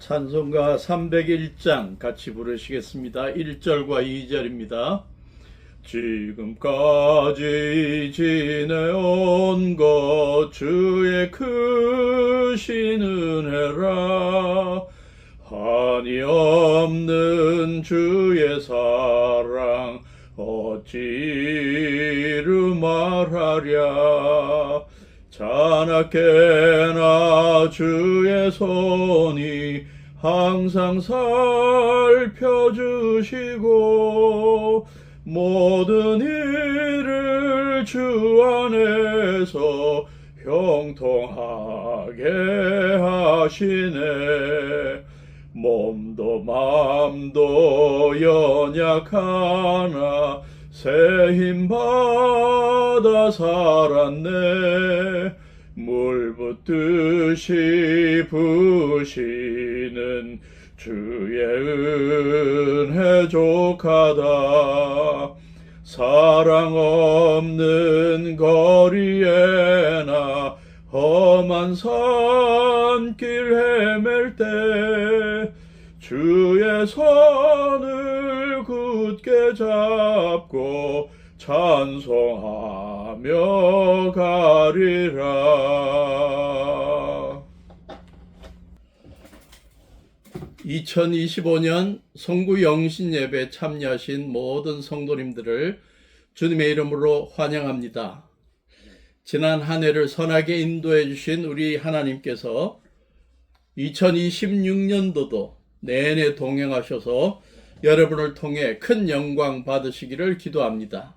찬송가 301장 같이 부르시겠습니다. 1절과 2절입니다. 지금까지 지내온 것 주의 크신 은혜라. 한이 없는 주의 사랑 어찌 이루 말하랴. 자나깨나 주의 손이 항상 살펴주시고 모든 일을 주 안에서 형통하게 하시네. 몸도 맘도 연약하나 새 힘 받아 살았네. 물 붓듯이 부시는 주의 은혜 족하다. 사랑 없는 거리에나 험한 산길 헤맬 때 주의 손을 굳게 잡고 찬송하며 가리라. 2025년 성구 영신 예배에 참여하신 모든 성도님들을 주님의 이름으로 환영합니다. 지난 한 해를 선하게 인도해 주신 우리 하나님께서 2026년도도 내내 동행하셔서 여러분을 통해 큰 영광 받으시기를 기도합니다.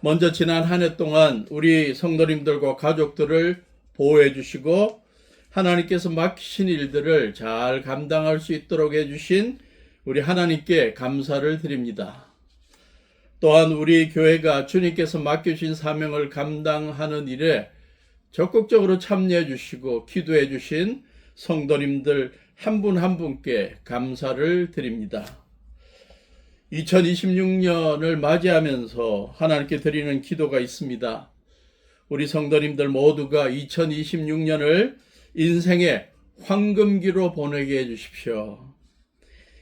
먼저 지난 한 해 동안 우리 성도님들과 가족들을 보호해 주시고 하나님께서 맡기신 일들을 잘 감당할 수 있도록 해주신 우리 하나님께 감사를 드립니다. 또한 우리 교회가 주님께서 맡겨주신 사명을 감당하는 일에 적극적으로 참여해 주시고 기도해 주신 성도님들 한 분 한 분께 감사를 드립니다. 2026년을 맞이하면서 하나님께 드리는 기도가 있습니다. 우리 성도님들 모두가 2026년을 인생의 황금기로 보내게 해주십시오.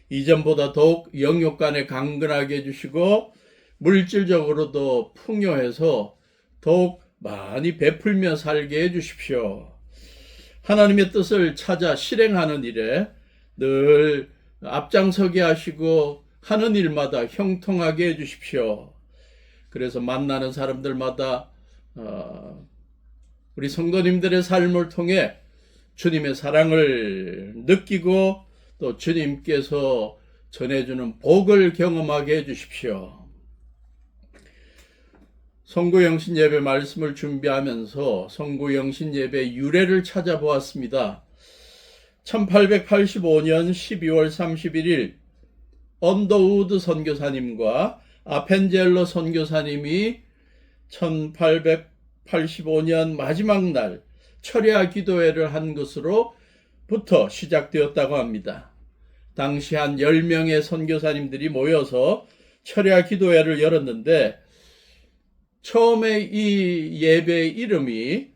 이전보다 더욱 영육간에 강건하게 해주시고 물질적으로도 풍요해서 더욱 많이 베풀며 살게 해주십시오. 하나님의 뜻을 찾아 실행하는 일에 늘 앞장서게 하시고 하는 일마다 형통하게 해주십시오. 그래서 만나는 사람들마다 우리 성도님들의 삶을 통해 주님의 사랑을 느끼고 또 주님께서 전해주는 복을 경험하게 해주십시오. 성구영신 예배 말씀을 준비하면서 성구영신 예배 유래를 찾아보았습니다. 1885년 12월 31일 언더우드 선교사님과 아펜젤러 선교사님이 1885년 마지막 날 철야 기도회를 한 것으로부터 시작되었다고 합니다. 당시 한 10명의 선교사님들이 모여서 철야 기도회를 열었는데 처음에 이 예배의 이름이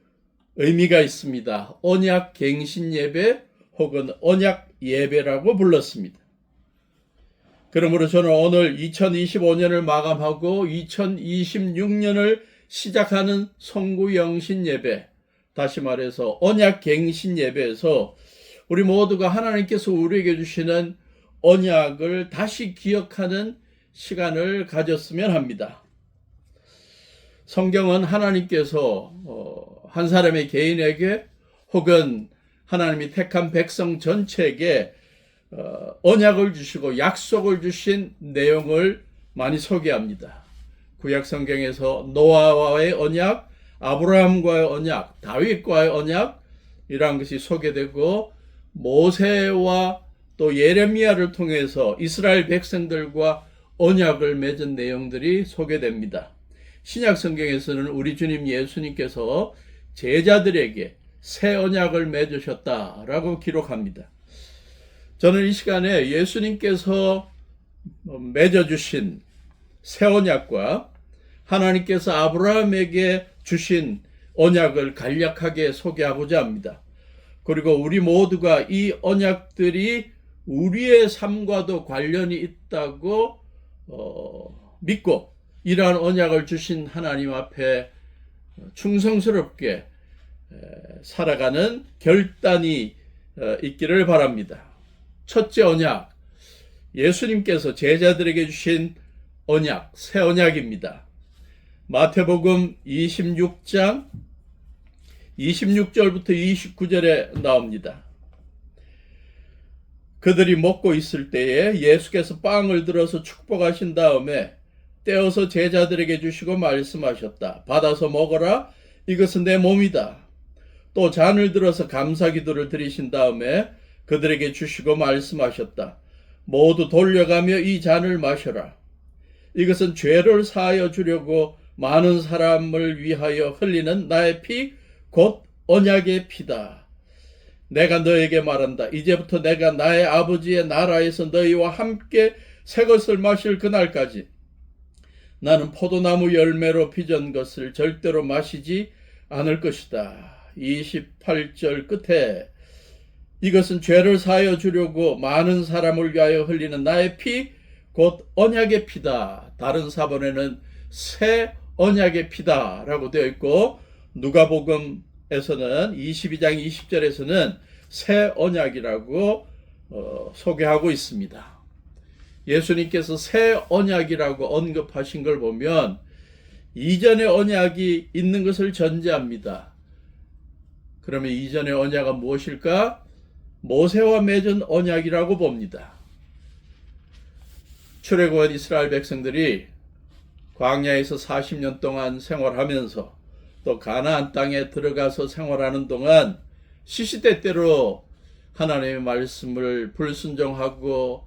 의미가 있습니다. 언약 갱신 예배 혹은 언약 예배라고 불렀습니다. 그러므로 저는 오늘 2025년을 마감하고 2026년을 시작하는 성구영신 예배, 다시 말해서 언약 갱신 예배에서 우리 모두가 하나님께서 우리에게 주시는 언약을 다시 기억하는 시간을 가졌으면 합니다. 성경은 하나님께서 한 사람의 개인에게 혹은 하나님이 택한 백성 전체에게 언약을 주시고 약속을 주신 내용을 많이 소개합니다. 구약 성경에서 노아와의 언약, 아브라함과의 언약, 다윗과의 언약 이러한 것이 소개되고 모세와 또 예레미야를 통해서 이스라엘 백성들과 언약을 맺은 내용들이 소개됩니다. 신약 성경에서는 우리 주님 예수님께서 제자들에게 새 언약을 맺으셨다라고 기록합니다. 저는 이 시간에 예수님께서 맺어주신 새 언약과 하나님께서 아브라함에게 주신 언약을 간략하게 소개하고자 합니다. 그리고 우리 모두가 이 언약들이 우리의 삶과도 관련이 있다고 믿고 이러한 언약을 주신 하나님 앞에 충성스럽게 살아가는 결단이 있기를 바랍니다. 첫째 언약, 예수님께서 제자들에게 주신 언약, 새 언약입니다. 마태복음 26장 26절부터 29절에 나옵니다. 그들이 먹고 있을 때에 예수께서 빵을 들어서 축복하신 다음에 떼어서 제자들에게 주시고 말씀하셨다. 받아서 먹어라. 이것은 내 몸이다. 또 잔을 들어서 감사기도를 드리신 다음에 그들에게 주시고 말씀하셨다. 모두 돌려가며 이 잔을 마셔라. 이것은 죄를 사하여 주려고 많은 사람을 위하여 흘리는 나의 피, 곧 언약의 피다. 내가 너에게 말한다. 이제부터 내가 나의 아버지의 나라에서 너희와 함께 새 것을 마실 그날까지 나는 포도나무 열매로 빚은 것을 절대로 마시지 않을 것이다. 28절 끝에 이것은 죄를 사하여 주려고 많은 사람을 위하여 흘리는 나의 피, 곧 언약의 피다. 다른 사본에는 새 언약의 피다라고 되어 있고 누가복음에서는 22장 20절에서는 새 언약이라고 소개하고 있습니다. 예수님께서 새 언약이라고 언급하신 걸 보면 이전의 언약이 있는 것을 전제합니다. 그러면 이전의 언약은 무엇일까? 모세와 맺은 언약이라고 봅니다. 출애굽한 이스라엘 백성들이 광야에서 40년 동안 생활하면서 또 가나안 땅에 들어가서 생활하는 동안 시시때때로 하나님의 말씀을 불순종하고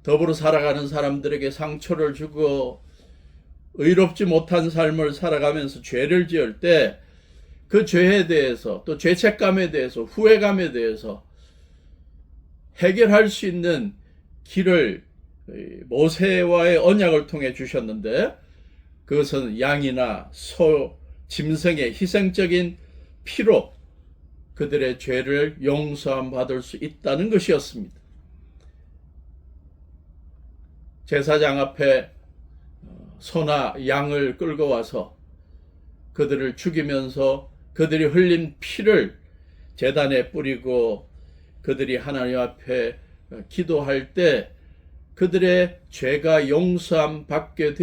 더불어 살아가는 사람들에게 상처를 주고 의롭지 못한 삶을 살아가면서 죄를 지을 때 그 죄에 대해서 또 죄책감에 대해서 후회감에 대해서 해결할 수 있는 길을 모세와의 언약을 통해 주셨는데 그것은 양이나 소, 짐승의 희생적인 피로 그들의 죄를 용서함 받을 수 있다는 것이었습니다. 제사장 앞에 소나 양을 끌고 와서 그들을 죽이면서 그들이 흘린 피를 제단에 뿌리고 그들이 하나님 앞에 기도할 때 그들의 죄가 용서함 받게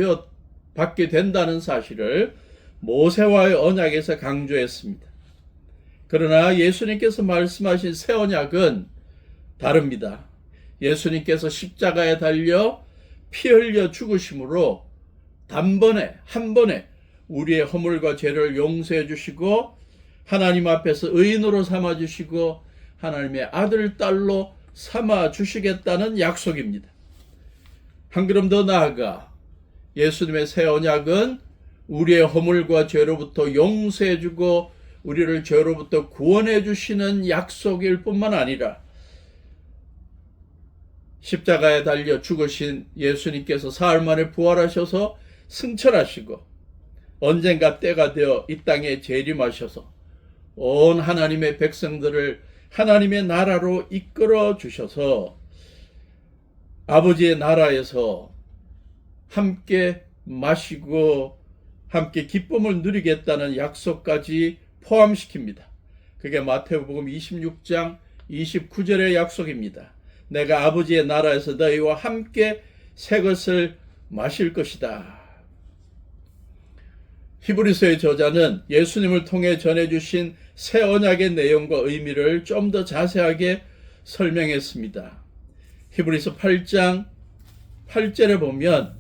된다는 사실을 모세와의 언약에서 강조했습니다. 그러나 예수님께서 말씀하신 새 언약은 다릅니다. 예수님께서 십자가에 달려 피 흘려 죽으심으로 단번에 한 번에 우리의 허물과 죄를 용서해 주시고 하나님 앞에서 의인으로 삼아 주시고 하나님의 아들, 딸로 삼아 주시겠다는 약속입니다. 한 걸음 더 나아가 예수님의 새 언약은 우리의 허물과 죄로부터 용서해 주고 우리를 죄로부터 구원해 주시는 약속일 뿐만 아니라 십자가에 달려 죽으신 예수님께서 사흘 만에 부활하셔서 승천하시고 언젠가 때가 되어 이 땅에 재림하셔서 온 하나님의 백성들을 하나님의 나라로 이끌어 주셔서 아버지의 나라에서 함께 마시고 함께 기쁨을 누리겠다는 약속까지 포함시킵니다. 그게 마태복음 26장 29절의 약속입니다. 내가 아버지의 나라에서 너희와 함께 새 것을 마실 것이다. 히브리서의 저자는 예수님을 통해 전해주신 새 언약의 내용과 의미를 좀 더 자세하게 설명했습니다. 히브리서 8장 8절에 보면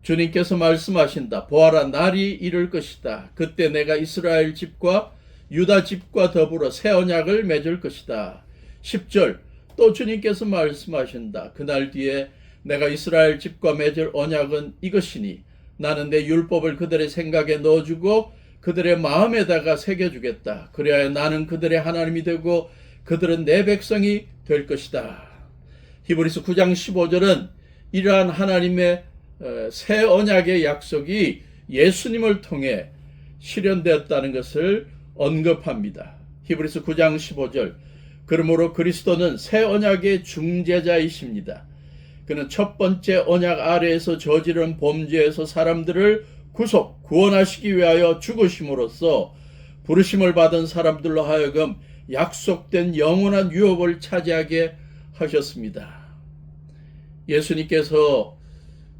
주님께서 말씀하신다. 보아라, 날이 이를 것이다. 그때 내가 이스라엘 집과 유다 집과 더불어 새 언약을 맺을 것이다. 10절 또 주님께서 말씀하신다. 그날 뒤에 내가 이스라엘 집과 맺을 언약은 이것이니 나는 내 율법을 그들의 생각에 넣어주고 그들의 마음에다가 새겨주겠다. 그래야 나는 그들의 하나님이 되고 그들은 내 백성이 될 것이다. 히브리서 9장 15절은 이러한 하나님의 새 언약의 약속이 예수님을 통해 실현되었다는 것을 언급합니다. 히브리서 9장 15절. 그러므로 그리스도는 새 언약의 중재자이십니다. 그는 첫 번째 언약 아래에서 저지른 범죄에서 사람들을 구원하시기 위하여 죽으심으로써 부르심을 받은 사람들로 하여금 약속된 영원한 유업을 차지하게 하셨습니다. 예수님께서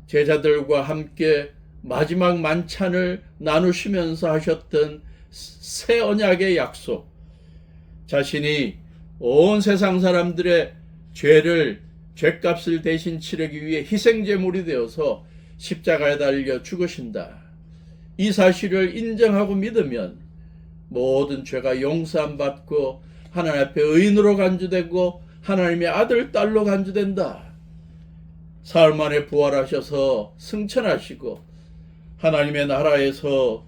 제자들과 함께 마지막 만찬을 나누시면서 하셨던 새 언약의 약속, 자신이 온 세상 사람들의 죄값을 대신 치르기 위해 희생제물이 되어서 십자가에 달려 죽으신다. 이 사실을 인정하고 믿으면 모든 죄가 용서함 받고 하나님 앞에 의인으로 간주되고 하나님의 아들, 딸로 간주된다. 사흘 만에 부활하셔서 승천하시고 하나님의 나라에서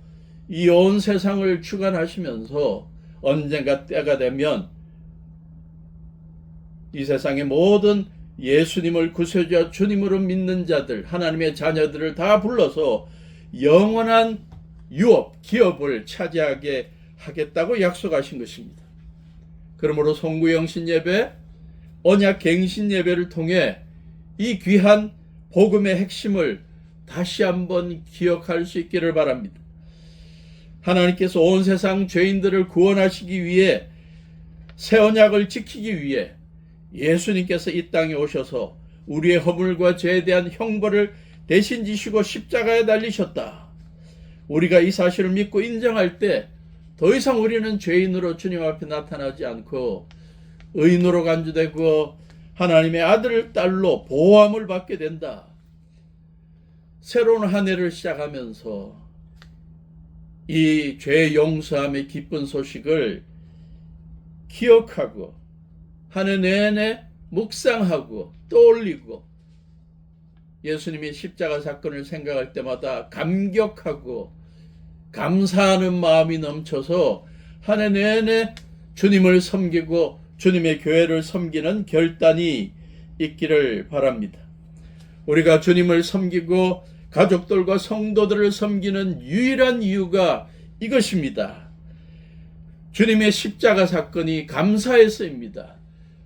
이 온 세상을 주관하시면서 언젠가 때가 되면 이 세상의 모든 예수님을 구세주와 주님으로 믿는 자들, 하나님의 자녀들을 다 불러서 영원한 유업, 기업을 차지하게 하겠다고 약속하신 것입니다. 그러므로 송구영신 예배, 언약 갱신 예배를 통해 이 귀한 복음의 핵심을 다시 한번 기억할 수 있기를 바랍니다. 하나님께서 온 세상 죄인들을 구원하시기 위해 새 언약을 지키기 위해 예수님께서 이 땅에 오셔서 우리의 허물과 죄에 대한 형벌을 대신 지시고 십자가에 달리셨다. 우리가 이 사실을 믿고 인정할 때 더 이상 우리는 죄인으로 주님 앞에 나타나지 않고 의인으로 간주되고 하나님의 아들, 딸로 보호함을 받게 된다. 새로운 한 해를 시작하면서 이 죄 용서함의 기쁜 소식을 기억하고 한 해 내내 묵상하고 떠올리고 예수님의 십자가 사건을 생각할 때마다 감격하고 감사하는 마음이 넘쳐서 한 해 내내 주님을 섬기고 주님의 교회를 섬기는 결단이 있기를 바랍니다. 우리가 주님을 섬기고 가족들과 성도들을 섬기는 유일한 이유가 이것입니다. 주님의 십자가 사건이 감사해서입니다.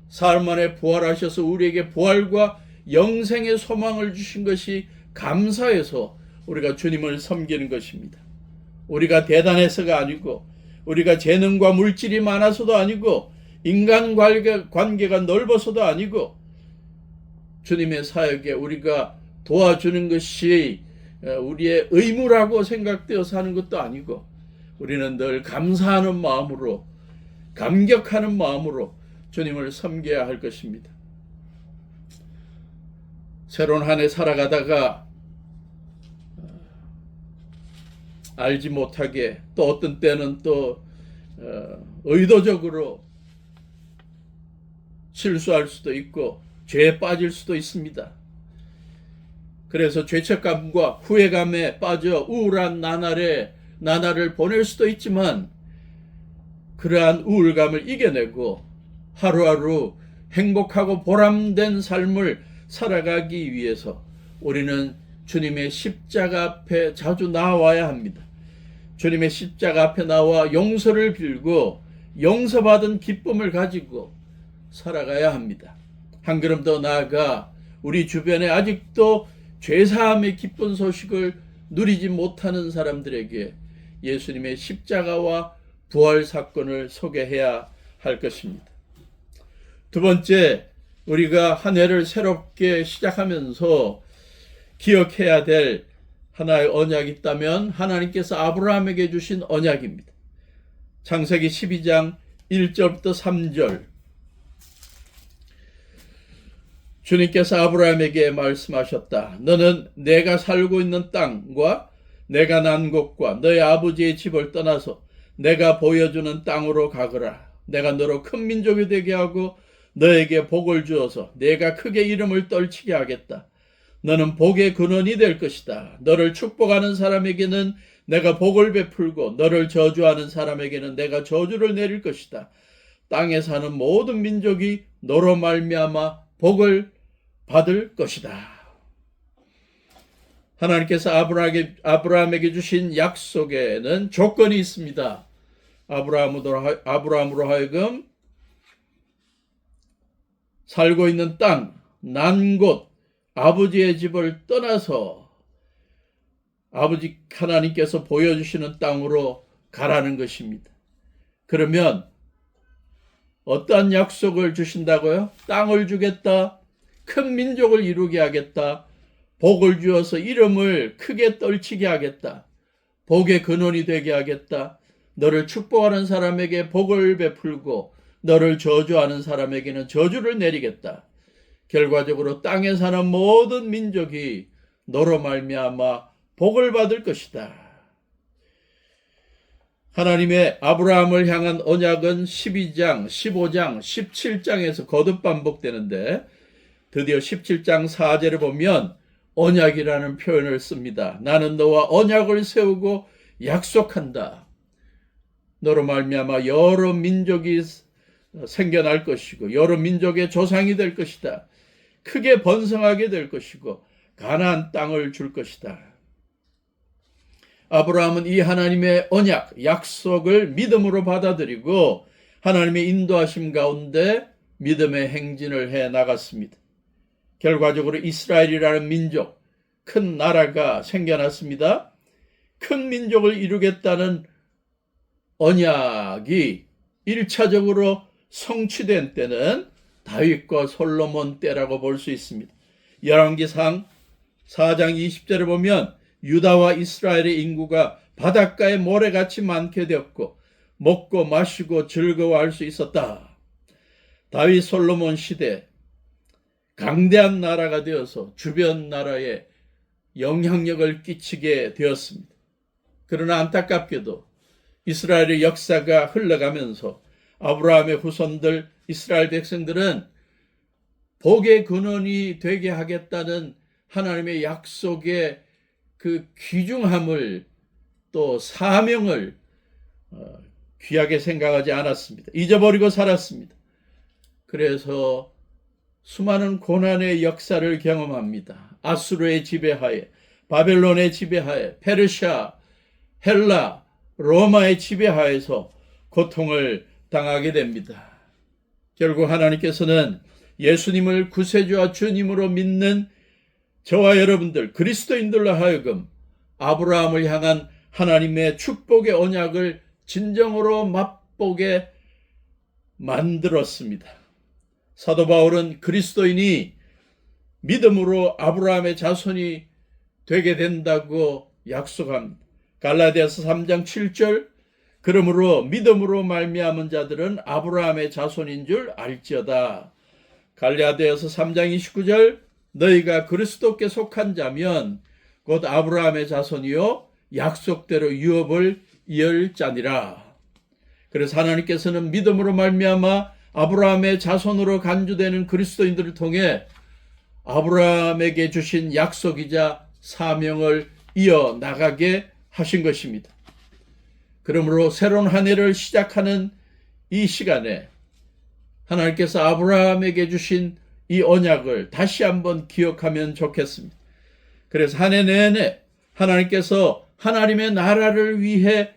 사흘 만에 부활하셔서 우리에게 부활과 영생의 소망을 주신 것이 감사해서 우리가 주님을 섬기는 것입니다. 우리가 대단해서가 아니고 우리가 재능과 물질이 많아서도 아니고 인간관계가 넓어서도 아니고 주님의 사역에 우리가 도와주는 것이 우리의 의무라고 생각되어서 하는 것도 아니고 우리는 늘 감사하는 마음으로 감격하는 마음으로 주님을 섬겨야 할 것입니다. 새로운 한 해 살아가다가 알지 못하게 또 어떤 때는 또 의도적으로 실수할 수도 있고 죄에 빠질 수도 있습니다. 그래서 죄책감과 후회감에 빠져 우울한 나날을 보낼 수도 있지만 그러한 우울감을 이겨내고 하루하루 행복하고 보람된 삶을 살아가기 위해서 우리는 주님의 십자가 앞에 자주 나와야 합니다. 주님의 십자가 앞에 나와 용서를 빌고 용서받은 기쁨을 가지고 살아가야 합니다. 한 걸음 더 나아가 우리 주변에 아직도 죄사함의 기쁜 소식을 누리지 못하는 사람들에게 예수님의 십자가와 부활 사건을 소개해야 할 것입니다. 두 번째, 우리가 한 해를 새롭게 시작하면서 기억해야 될 하나의 언약이 있다면 하나님께서 아브라함에게 주신 언약입니다. 창세기 12장 1절부터 3절. 주님께서 아브라함에게 말씀하셨다. 너는 내가 살고 있는 땅과 내가 난 곳과 너의 아버지의 집을 떠나서 내가 보여주는 땅으로 가거라. 내가 너로 큰 민족이 되게 하고 너에게 복을 주어서 내가 크게 이름을 떨치게 하겠다. 너는 복의 근원이 될 것이다. 너를 축복하는 사람에게는 내가 복을 베풀고 너를 저주하는 사람에게는 내가 저주를 내릴 것이다. 땅에 사는 모든 민족이 너로 말미암아 복을 받을 것이다. 하나님께서 아브라함에게 주신 약속에는 조건이 있습니다. 아브라함으로 하여금 살고 있는 땅, 난 곳, 아버지의 집을 떠나서 아버지 하나님께서 보여주시는 땅으로 가라는 것입니다. 그러면 어떠한 약속을 주신다고요? 땅을 주겠다, 큰 민족을 이루게 하겠다, 복을 주어서 이름을 크게 떨치게 하겠다, 복의 근원이 되게 하겠다, 너를 축복하는 사람에게 복을 베풀고 너를 저주하는 사람에게는 저주를 내리겠다. 결과적으로 땅에 사는 모든 민족이 너로 말미암아 복을 받을 것이다. 하나님의 아브라함을 향한 언약은 12장, 15장, 17장에서 거듭 반복되는데 드디어 17장 4절에 보면 언약이라는 표현을 씁니다. 나는 너와 언약을 세우고 약속한다. 너로 말미암아 여러 민족이 생겨날 것이고 여러 민족의 조상이 될 것이다. 크게 번성하게 될 것이고 가나안 땅을 줄 것이다. 아브라함은 이 하나님의 언약, 약속을 믿음으로 받아들이고 하나님의 인도하심 가운데 믿음의 행진을 해 나갔습니다. 결과적으로 이스라엘이라는 민족, 큰 나라가 생겨났습니다. 큰 민족을 이루겠다는 언약이 1차적으로 성취된 때는 다윗과 솔로몬 때라고 볼 수 있습니다. 열왕기상 4장 20절에 보면 유다와 이스라엘의 인구가 바닷가의 모래같이 많게 되었고 먹고 마시고 즐거워할 수 있었다. 다윗 솔로몬 시대 강대한 나라가 되어서 주변 나라에 영향력을 끼치게 되었습니다. 그러나 안타깝게도 이스라엘의 역사가 흘러가면서 아브라함의 후손들 이스라엘 백성들은 복의 근원이 되게 하겠다는 하나님의 약속의 그 귀중함을 또 사명을 귀하게 생각하지 않았습니다. 잊어버리고 살았습니다. 그래서 수많은 고난의 역사를 경험합니다. 아수르의 지배하에, 바벨론의 지배하에, 페르시아, 헬라, 로마의 지배하에서 고통을 당하게 됩니다. 결국 하나님께서는 예수님을 구세주와 주님으로 믿는 저와 여러분들 그리스도인들로 하여금 아브라함을 향한 하나님의 축복의 언약을 진정으로 맛보게 만들었습니다. 사도 바울은 그리스도인이 믿음으로 아브라함의 자손이 되게 된다고 약속합니다. 갈라디아서 3장 7절 그러므로 믿음으로 말미암은 자들은 아브라함의 자손인 줄 알지어다. 갈라디아서 3장 29절 너희가 그리스도께 속한 자면 곧 아브라함의 자손이요 약속대로 유업을 이을 자니라. 그래서 하나님께서는 믿음으로 말미암아 아브라함의 자손으로 간주되는 그리스도인들을 통해 아브라함에게 주신 약속이자 사명을 이어나가게 하신 것입니다. 그러므로 새로운 한 해를 시작하는 이 시간에 하나님께서 아브라함에게 주신 이 언약을 다시 한번 기억하면 좋겠습니다. 그래서 한 해 내내 하나님께서 하나님의 나라를 위해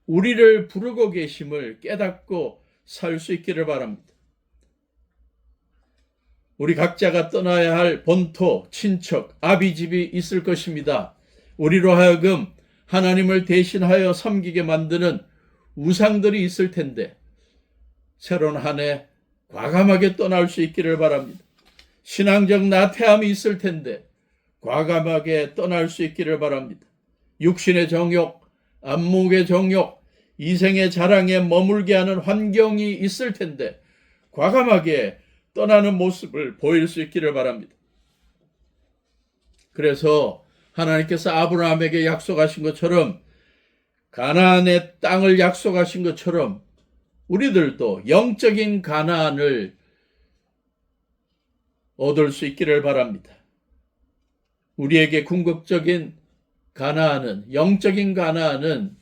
우리를 부르고 계심을 깨닫고 살 수 있기를 바랍니다. 우리 각자가 떠나야 할 본토, 친척, 아비집이 있을 것입니다. 우리로 하여금 하나님을 대신하여 섬기게 만드는 우상들이 있을 텐데 새로운 한 해 과감하게 떠날 수 있기를 바랍니다. 신앙적 나태함이 있을 텐데 과감하게 떠날 수 있기를 바랍니다. 육신의 정욕, 안목의 정욕, 이생의 자랑에 머물게 하는 환경이 있을 텐데 과감하게 떠나는 모습을 보일 수 있기를 바랍니다. 그래서 하나님께서 아브라함에게 약속하신 것처럼 가나안의 땅을 약속하신 것처럼 우리들도 영적인 가나안을 얻을 수 있기를 바랍니다. 우리에게 궁극적인 가나안은, 영적인 가나안은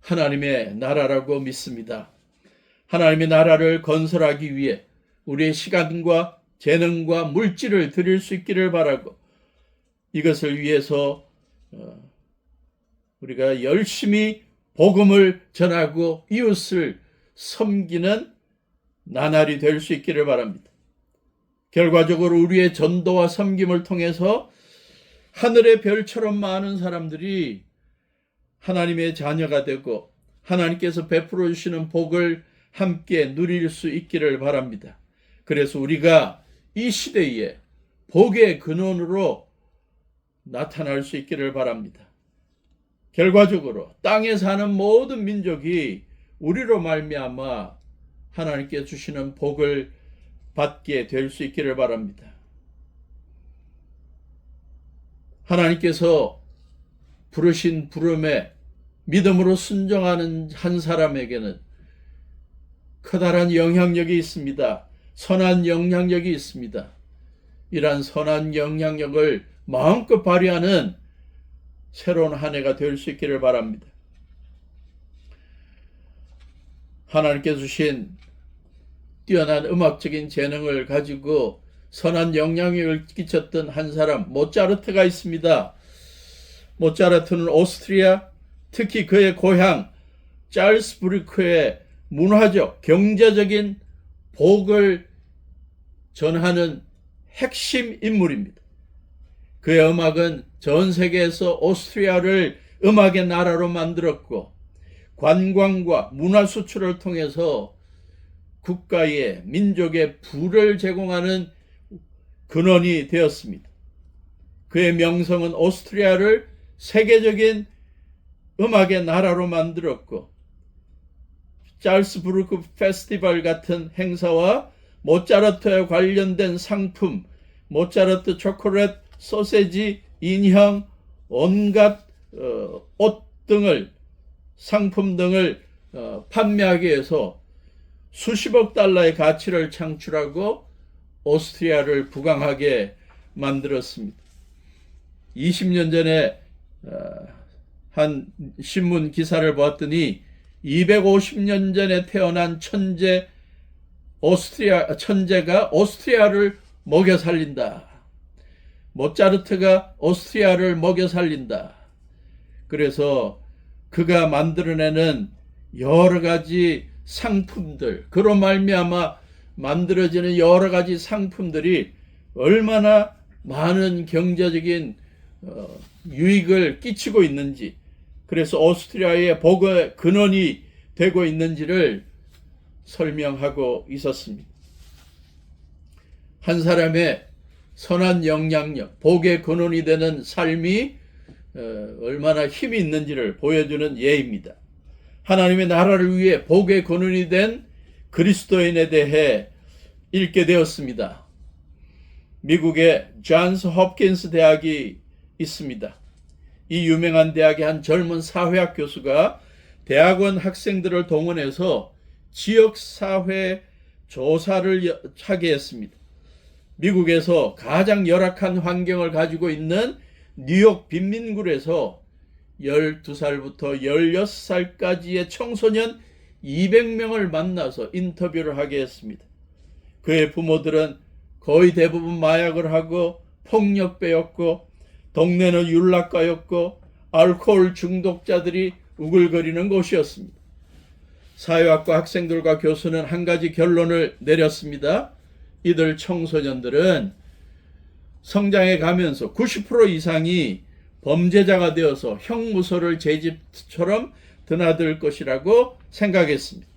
하나님의 나라라고 믿습니다. 하나님의 나라를 건설하기 위해 우리의 시간과 재능과 물질을 드릴 수 있기를 바라고 이것을 위해서 우리가 열심히 복음을 전하고 이웃을 섬기는 나날이 될 수 있기를 바랍니다. 결과적으로 우리의 전도와 섬김을 통해서 하늘의 별처럼 많은 사람들이 하나님의 자녀가 되고 하나님께서 베풀어 주시는 복을 함께 누릴 수 있기를 바랍니다. 그래서 우리가 이 시대에 복의 근원으로 나타날 수 있기를 바랍니다. 결과적으로 땅에 사는 모든 민족이 우리로 말미암아 하나님께 주시는 복을 받게 될 수 있기를 바랍니다. 하나님께서 부르신 부름에 믿음으로 순종하는 한 사람에게는 커다란 영향력이 있습니다. 선한 영향력이 있습니다. 이러한 선한 영향력을 마음껏 발휘하는 새로운 한 해가 될 수 있기를 바랍니다. 하나님께 주신 뛰어난 음악적인 재능을 가지고 선한 영향력을 끼쳤던 한 사람, 모차르트가 있습니다. 모차르트는 오스트리아, 특히 그의 고향 짤스부르크의 문화적, 경제적인 복을 전하는 핵심 인물입니다. 그의 음악은 전 세계에서 오스트리아를 음악의 나라로 만들었고 관광과 문화 수출을 통해서 국가의 민족의 부를 제공하는 근원이 되었습니다. 그의 명성은 오스트리아를 세계적인 음악의 나라로 만들었고 짤스부르크 페스티벌 같은 행사와 모차르트에 관련된 상품, 모차르트 초콜릿, 소세지, 인형, 온갖 옷 등을 상품 등을 판매하기 위해서 수십억 달러의 가치를 창출하고 오스트리아를 부강하게 만들었습니다. 20년 전에 한 신문 기사를 보았더니 250년 전에 태어난 천재가 오스트리아를 먹여 살린다. 모차르트가 오스트리아를 먹여 살린다. 그래서 그가 만들어내는 여러 가지 상품들, 그로 말미암아 만들어지는 여러 가지 상품들이 얼마나 많은 경제적인 유익을 끼치고 있는지, 그래서 오스트리아의 복의 근원이 되고 있는지를 설명하고 있었습니다. 한 사람의 선한 영향력, 복의 근원이 되는 삶이 얼마나 힘이 있는지를 보여주는 예입니다. 하나님의 나라를 위해 복의 근원이 된 그리스도인에 대해 읽게 되었습니다. 미국의 존스 홉킨스 대학이 있습니다. 이 유명한 대학의 한 젊은 사회학 교수가 대학원 학생들을 동원해서 지역사회 조사를 하게 했습니다. 미국에서 가장 열악한 환경을 가지고 있는 뉴욕 빈민굴에서 12살부터 16살까지의 청소년 200명을 만나서 인터뷰를 하게 했습니다. 그의 부모들은 거의 대부분 마약을 하고 폭력배였고 동네는 윤락가였고 알코올 중독자들이 우글거리는 곳이었습니다. 사회학과 학생들과 교수는 한 가지 결론을 내렸습니다. 이들 청소년들은 성장해 가면서 90% 이상이 범죄자가 되어서 형무소를 제 집처럼 드나들 것이라고 생각했습니다.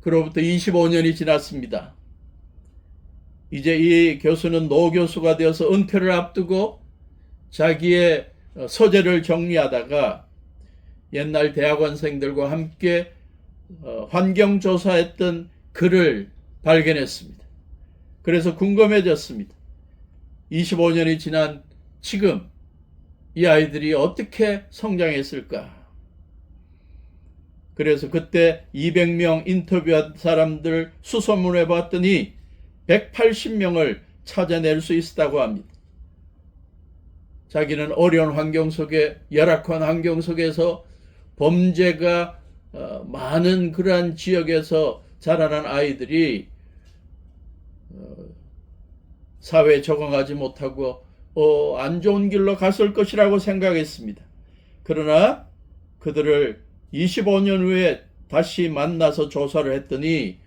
그로부터 25년이 지났습니다. 이제 이 교수는 노교수가 되어서 은퇴를 앞두고 자기의 서재를 정리하다가 옛날 대학원생들과 함께 환경조사했던 글을 발견했습니다. 그래서 궁금해졌습니다. 25년이 지난 지금 이 아이들이 어떻게 성장했을까? 그래서 그때 200명 인터뷰한 사람들 수소문해 봤더니 180명을 찾아낼 수 있었다고 합니다. 자기는 어려운 환경 속에, 열악한 환경 속에서 범죄가 많은 그러한 지역에서 자라난 아이들이 사회에 적응하지 못하고 안 좋은 길로 갔을 것이라고 생각했습니다. 그러나 그들을 25년 후에 다시 만나서 조사를 했더니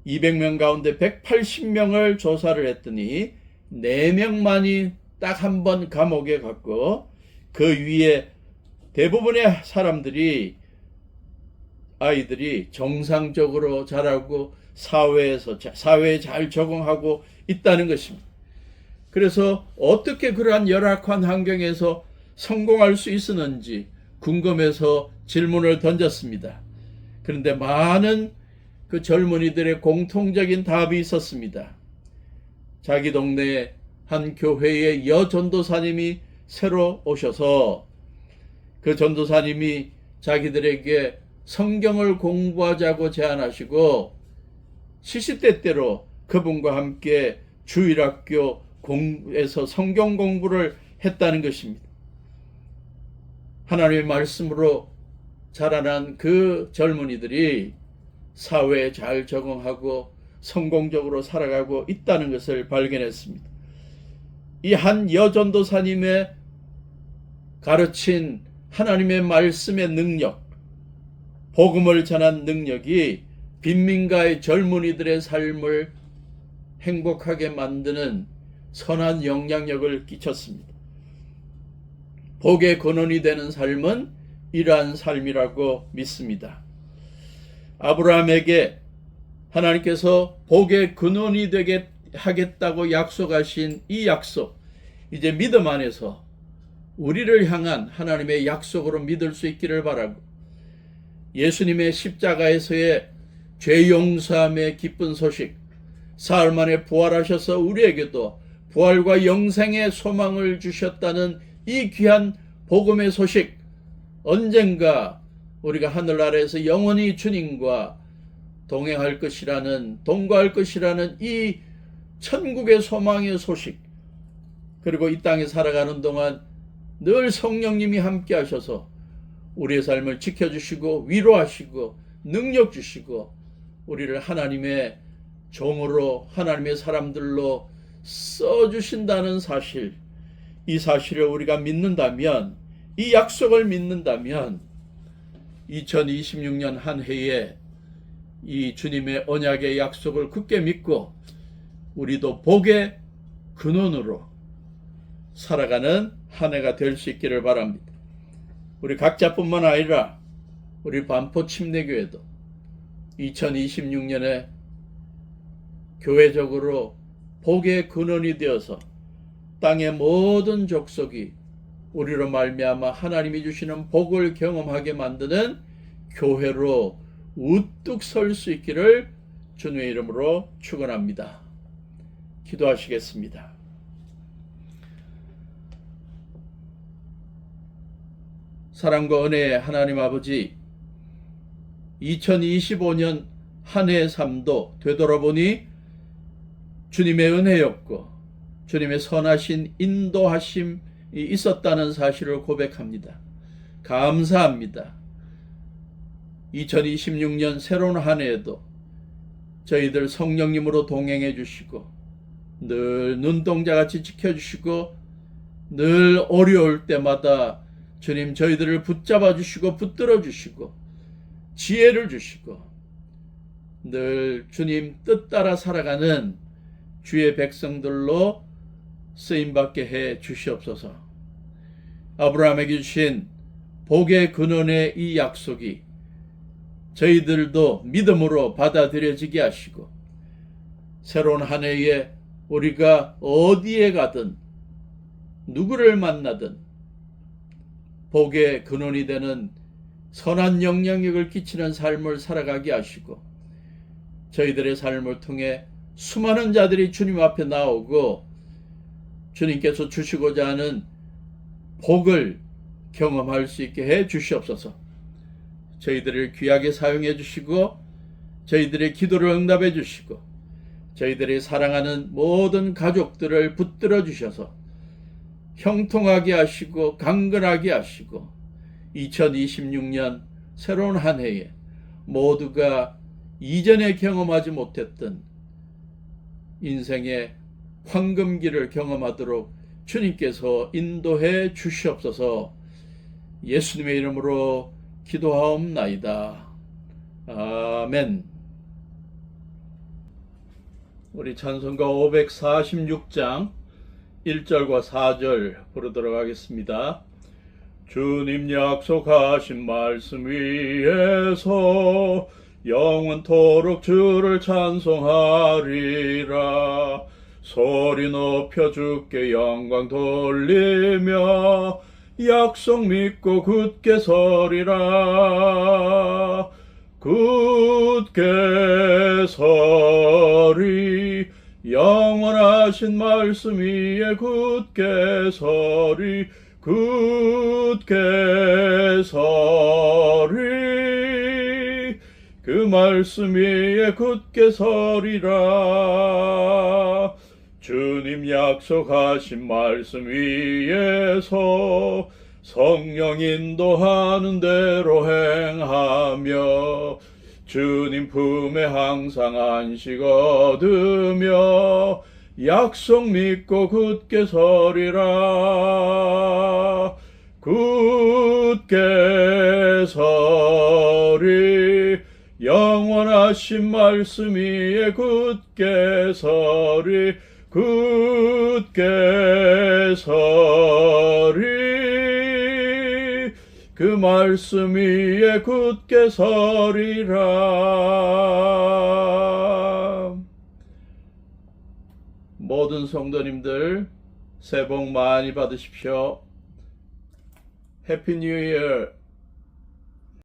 200명 가운데 180명을 조사를 했더니 4명만이 딱 한 번 감옥에 갔고 그 위에 대부분의 아이들이 정상적으로 자라고 사회에 잘 적응하고 있다는 것입니다. 그래서 어떻게 그러한 열악한 환경에서 성공할 수 있었는지 궁금해서 질문을 던졌습니다. 그런데 많은 그 젊은이들의 공통적인 답이 있었습니다. 자기 동네에 한 교회의 여전도사님이 새로 오셔서 그 전도사님이 자기들에게 성경을 공부하자고 제안하시고 70대 때로 그분과 함께 주일학교에서 성경 공부를 했다는 것입니다. 하나님의 말씀으로 자라난 그 젊은이들이 사회에 잘 적응하고 성공적으로 살아가고 있다는 것을 발견했습니다. 이 한 여전도사님의 가르친 하나님의 말씀의 능력, 복음을 전한 능력이 빈민가의 젊은이들의 삶을 행복하게 만드는 선한 영향력을 끼쳤습니다. 복의 근원이 되는 삶은 이러한 삶이라고 믿습니다. 아브라함에게 하나님께서 복의 근원이 되게 하겠다고 약속하신 이 약속, 이제 믿음 안에서 우리를 향한 하나님의 약속으로 믿을 수 있기를 바라고, 예수님의 십자가에서의 죄 용서함의 기쁜 소식, 사흘 만에 부활하셔서 우리에게도 부활과 영생의 소망을 주셨다는 이 귀한 복음의 소식, 언젠가 우리가 하늘나라에서 영원히 주님과 동거할 것이라는 이 천국의 소망의 소식, 그리고 이 땅에 살아가는 동안 늘 성령님이 함께 하셔서 우리의 삶을 지켜주시고 위로하시고 능력 주시고 우리를 하나님의 종으로, 하나님의 사람들로 써주신다는 사실, 이 사실을 우리가 믿는다면, 이 약속을 믿는다면 2026년 한 해에 이 주님의 언약의 약속을 굳게 믿고 우리도 복의 근원으로 살아가는 한 해가 될 수 있기를 바랍니다. 우리 각자뿐만 아니라 우리 반포 침례교회도 2026년에 교회적으로 복의 근원이 되어서 땅의 모든 족속이 우리로 말미암아 하나님이 주시는 복을 경험하게 만드는 교회로 우뚝 설 수 있기를 주님의 이름으로 축원합니다. 기도하시겠습니다. 사랑과 은혜의 하나님 아버지, 2025년 한 해의 삶도 되돌아보니 주님의 은혜였고 주님의 선하신 인도하심이 있었다는 사실을 고백합니다. 감사합니다. 2026년 새로운 한 해에도 저희들 성령님으로 동행해 주시고 늘 눈동자같이 지켜주시고 늘 어려울 때마다 주님 저희들을 붙잡아 주시고 붙들어 주시고 지혜를 주시고 늘 주님 뜻 따라 살아가는 주의 백성들로 쓰임받게 해 주시옵소서. 아브라함에게 주신 복의 근원의 이 약속이 저희들도 믿음으로 받아들여지게 하시고 새로운 한 해에 우리가 어디에 가든 누구를 만나든 복의 근원이 되는 선한 영향력을 끼치는 삶을 살아가게 하시고 저희들의 삶을 통해 수많은 자들이 주님 앞에 나오고 주님께서 주시고자 하는 복을 경험할 수 있게 해 주시옵소서. 저희들을 귀하게 사용해 주시고 저희들의 기도를 응답해 주시고 저희들이 사랑하는 모든 가족들을 붙들어 주셔서 형통하게 하시고 강건하게 하시고 2026년 새로운 한 해에 모두가 이전에 경험하지 못했던 인생의 황금기를 경험하도록 주님께서 인도해 주시옵소서. 예수님의 이름으로 기도하옵나이다. 아멘. 우리 찬송가 546장 1절과 4절 부르도록 하겠습니다. 주님 약속하신 말씀 위에서 영원토록 주를 찬송하리라. 소리 높여 주께 영광 돌리며 약속 믿고 굳게 서리라. 굳게 서리 영원하신 말씀 위에 굳게 서리. 굳게 서리 그 말씀 위에 굳게 서리라. 주님 약속하신 말씀 위에서 성령 인도하는 대로 행하며 주님 품에 항상 안식 얻으며 약속 믿고 굳게 서리라. 굳게 서리 영원하신 말씀 위에 굳게 서리. 굳게 서리 그 말씀 위에 굳게 서리라. 모든 성도님들 새해 복 많이 받으십시오. 해피 뉴 이어.